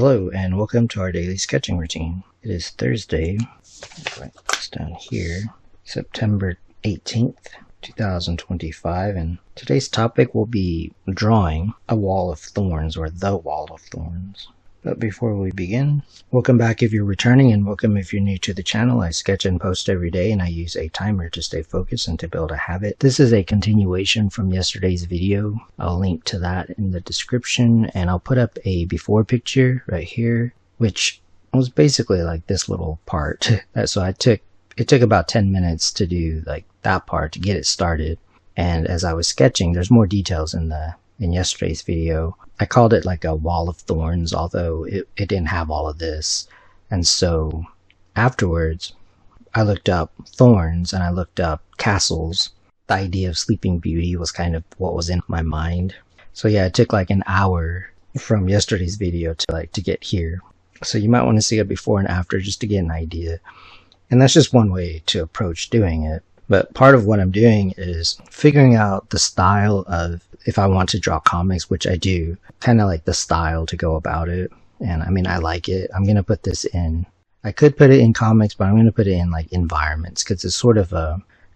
Hello and welcome to our daily sketching routine. It is Thursday, I'll write this down here, September 18th, 2025, and today's topic will be drawing a wall of thorns, or the wall of thorns. But before we begin, welcome back if you're returning, and welcome if you're new to the channel. I sketch and post every day, and I use a timer to stay focused and to build a habit. This is a continuation from yesterday's video. I'll link to that in the description, and I'll put up a before picture right here, which was basically like this little part. So it took about 10 minutes to do like that part to get it started. And as I was sketching, there's more details in yesterday's video. I called it like a wall of thorns, although it didn't have all of this. And so afterwards, I looked up thorns and I looked up castles. The idea of Sleeping Beauty was kind of what was in my mind. So yeah, it took like an hour from yesterday's video to get here. So you might want to see it before and after just to get an idea. And that's just one way to approach doing it. But part of what I'm doing is figuring out the style of, if I want to draw comics, which I do, kind of like the style to go about it. And I mean, I like it. I'm going to put this in, I could put it in comics, but I'm going to put it in like environments because it's sort of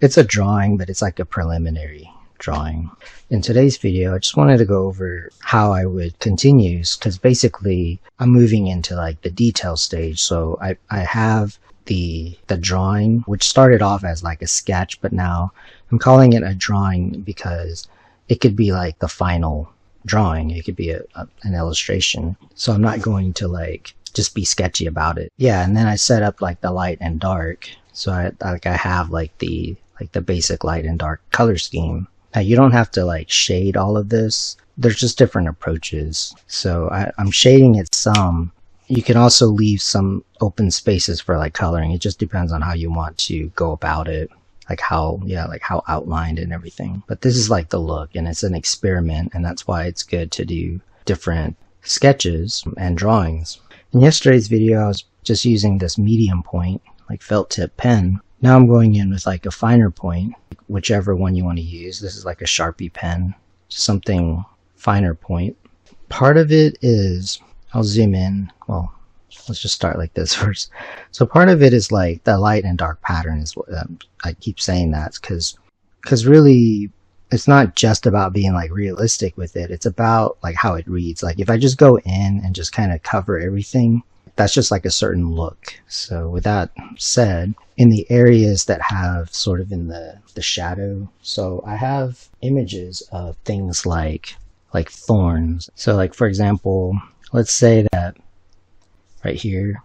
it's a drawing, but it's like a preliminary drawing. In today's video, I just wanted to go over how I would continue, because basically I'm moving into like the detail stage. So I have the drawing, which started off as like a sketch, but now I'm calling it a drawing because it could be like the final drawing. It could be an illustration. So I'm not going to like just be sketchy about it. Yeah, and then I set up like the light and dark. So I have like the basic light and dark color scheme. Now you don't have to like shade all of this. There's just different approaches. So I'm shading it some. You can also leave some open spaces for like coloring. It just depends on how you want to go about it. Like how outlined and everything. But this is like the look, and it's an experiment, and that's why it's good to do different sketches and drawings. In yesterday's video, I was just using this medium point, like felt tip pen. Now I'm going in with like a finer point, whichever one you want to use. This is like a Sharpie pen, something finer point. Part of it is, I'll zoom in. Well, let's just start like this first. So part of it is like the light and dark pattern is what I keep saying that because really it's not just about being like realistic with it. It's about like how it reads. Like if I just go in and just kind of cover everything, that's just like a certain look. So with that said, in the areas that have sort of in the shadow, so I have images of things like thorns. So like for example, let's say that right here,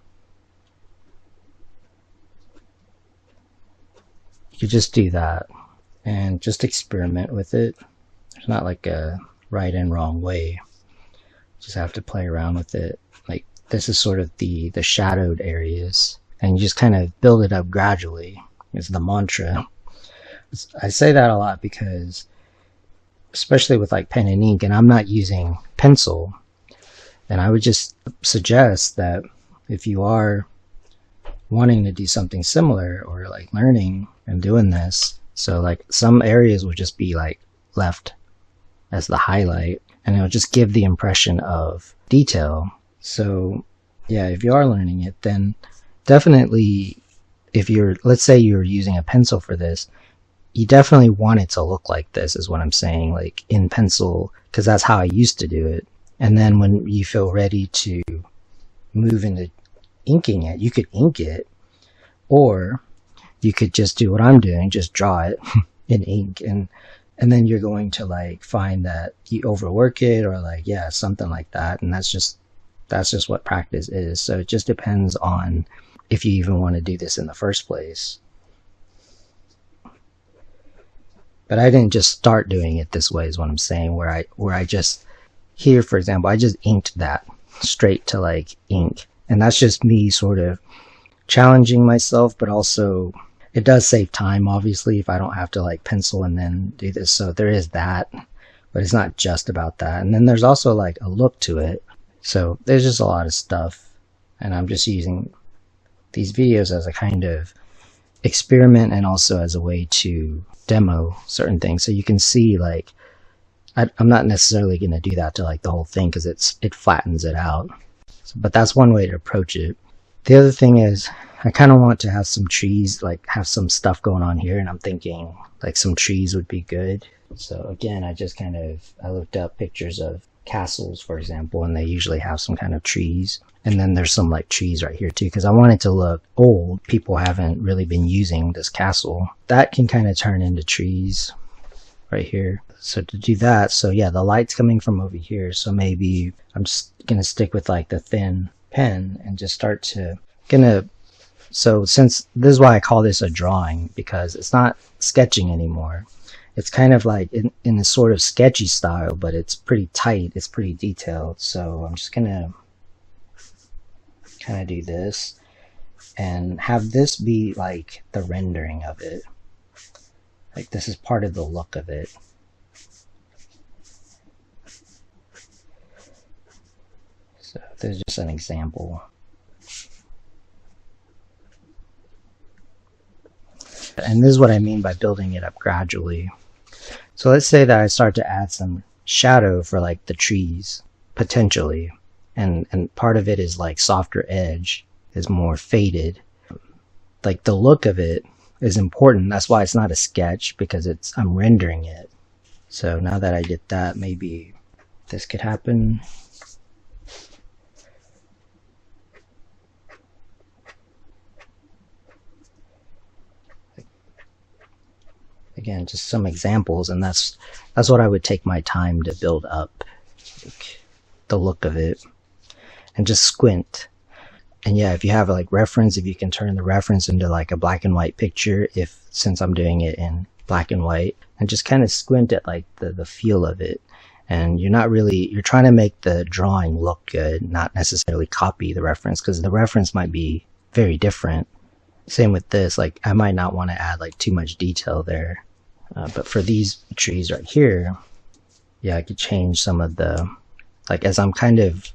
you could just do that and just experiment with it. There's not like a right and wrong way. Just have to play around with it. Like this is sort of the shadowed areas, and you just kind of build it up gradually. It's the mantra. I say that a lot because, especially with like pen and ink, and I'm not using pencil. And I would just suggest that if you are wanting to do something similar or like learning and doing this, so like some areas will just be like left as the highlight, and it'll just give the impression of detail. So yeah, if you are learning it, then definitely let's say you're using a pencil for this, you definitely want it to look like this is what I'm saying, like in pencil, because that's how I used to do it. And then when you feel ready to move into inking it, you could ink it, or you could just do what I'm doing, just draw it in ink, and then you're going to like find that you overwork it, or like, yeah, something like that. And that's just what practice is. So it just depends on if you even want to do this in the first place. But I didn't just start doing it this way is what I'm saying, where I just, here, for example, I just inked that straight to like ink. And that's just me sort of challenging myself, but also it does save time, obviously, if I don't have to like pencil and then do this. So there is that, but it's not just about that. And then there's also like a look to it. So there's just a lot of stuff. And I'm just using these videos as a kind of experiment and also as a way to demo certain things. So you can see like, I'm not necessarily going to do that to like the whole thing because it flattens it out. But that's one way to approach it. The other thing is I kind of want to have some trees, like have some stuff going on here, and I'm thinking like some trees would be good. So again, I looked up pictures of castles, for example, and they usually have some kind of trees. And then there's some like trees right here too, because I want it to look old. People haven't really been using this castle. That can kind of turn into trees right here. So to do that, so yeah, the light's coming from over here. So maybe I'm just gonna stick with like the thin pen and just start to so since this is why I call this a drawing, because it's not sketching anymore. It's kind of like in a sort of sketchy style, but it's pretty tight, it's pretty detailed. So I'm just gonna kind of do this and have this be like the rendering of it. Like this is part of the look of it. So there's just an example. And this is what I mean by building it up gradually. So let's say that I start to add some shadow for like the trees, potentially. And part of it is like softer edge, is more faded. Like the look of it is important. That's why it's not a sketch, because I'm rendering it. So now that I did that, maybe this could happen. Again, just some examples, and that's what I would take my time to build up, like, the look of it, and just squint. And yeah, if you have a like reference, if you can turn the reference into like a black and white picture, since I'm doing it in black and white, and just kind of squint at like the feel of it. And you're trying to make the drawing look good, not necessarily copy the reference, because the reference might be very different. Same with this, like I might not want to add like too much detail there. But for these trees right here, yeah, I could change some of the, like as I'm kind of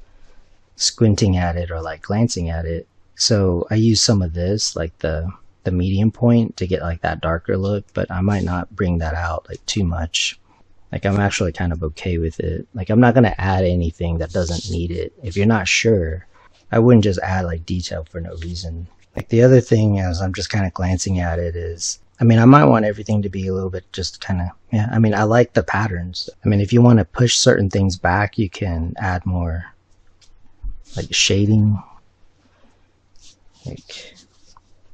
squinting at it or like glancing at it. So I use some of this, like the medium point, to get like that darker look, but I might not bring that out like too much. Like I'm actually kind of okay with it. Like I'm not going to add anything that doesn't need it. If you're not sure, I wouldn't just add like detail for no reason. Like the other thing, as I'm just kind of glancing at it, is, I mean, I might want everything to be a little bit just kind of, yeah, I mean, I like the patterns. I mean, if you want to push certain things back, you can add more like shading. Like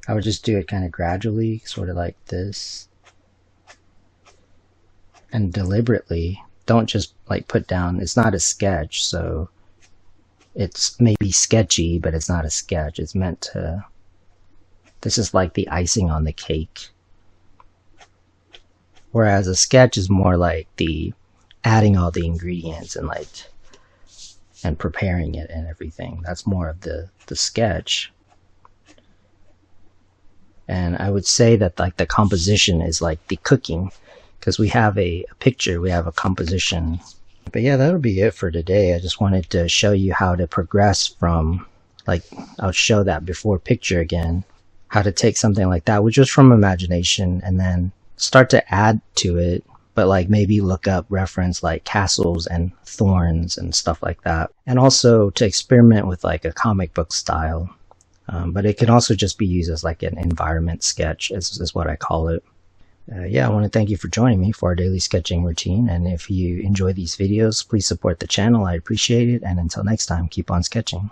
I would just do it kind of gradually, sort of like this. And deliberately, don't just like put down, it's not a sketch, so it's maybe sketchy, but it's not a sketch. It's meant to, this is like the icing on the cake. Whereas a sketch is more like the adding all the ingredients and like, and preparing it and everything. That's more of the sketch. And I would say that like the composition is like the cooking, because we have a picture, we have a composition. But yeah, that'll be it for today. I just wanted to show you how to progress from, like, I'll show that before picture again, how to take something like that, which was from imagination, and then start to add to it, but like maybe look up reference like castles and thorns and stuff like that. And also to experiment with like a comic book style. But it can also just be used as like an environment sketch, is what I call it. Yeah, I want to thank you for joining me for our daily sketching routine. And if you enjoy these videos, please support the channel. I appreciate it. And until next time, keep on sketching.